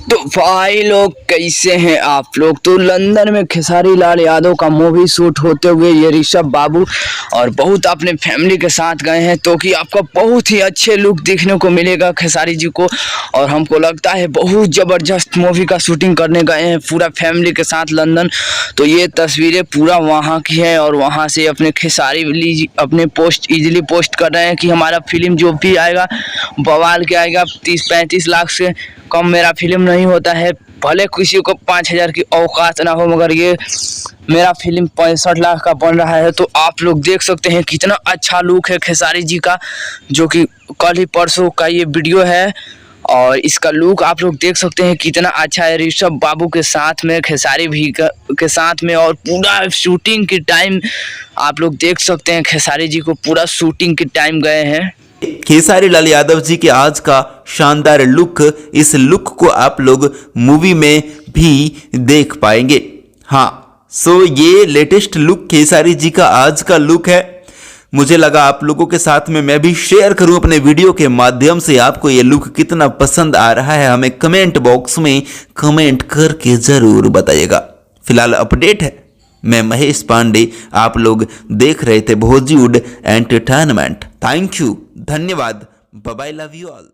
तो भाई लोग कैसे हैं आप लोग। तो लंदन में खेसारी लाल यादव का मूवी शूट होते हुए ये ऋषभ बाबू और बहुत अपने फैमिली के साथ गए हैं, तो कि आपको बहुत ही अच्छे लुक देखने को मिलेगा खेसारी जी को। और हमको लगता है बहुत ज़बरदस्त मूवी का शूटिंग करने गए हैं पूरा फैमिली के साथ लंदन। तो ये तस्वीरें पूरा वहाँ की है और वहाँ से अपने खेसारी जी अपने पोस्ट इजीली पोस्ट कर रहे हैं कि हमारा फिल्म जो भी आएगा बवाल के आएगा। 30-35 लाख से कम मेरा फिल्म नहीं होता है, भले किसी को 5,000 की औकात ना हो, मगर ये मेरा फिल्म 65 लाख का बन रहा है। तो आप लोग देख सकते हैं कितना अच्छा लुक है खेसारी जी का, जो कि कल ही परसों का ये वीडियो है और इसका लुक आप लोग देख सकते हैं कितना अच्छा है। ऋषभ बाबू के साथ में खेसारी भी के साथ में और पूरा शूटिंग के टाइम आप लोग देख सकते हैं खेसारी जी को पूरा शूटिंग के टाइम गए हैं। खेसारी लाल यादव जी के आज का शानदार लुक, इस लुक को आप लोग मूवी में भी देख पाएंगे। हाँ, सो ये लेटेस्ट लुक खेसारी जी का आज का लुक है। मुझे लगा आप लोगों के साथ में मैं भी शेयर करूं अपने वीडियो के माध्यम से। आपको ये लुक कितना पसंद आ रहा है हमें कमेंट बॉक्स में कमेंट करके जरूर बताइएगा। फिलहाल अपडेट है, मैं महेश पांडे, आप लोग देख रहे थे बॉलीवुड एंटरटेनमेंट। थैंक यू, धन्यवाद, bye bye, love you all.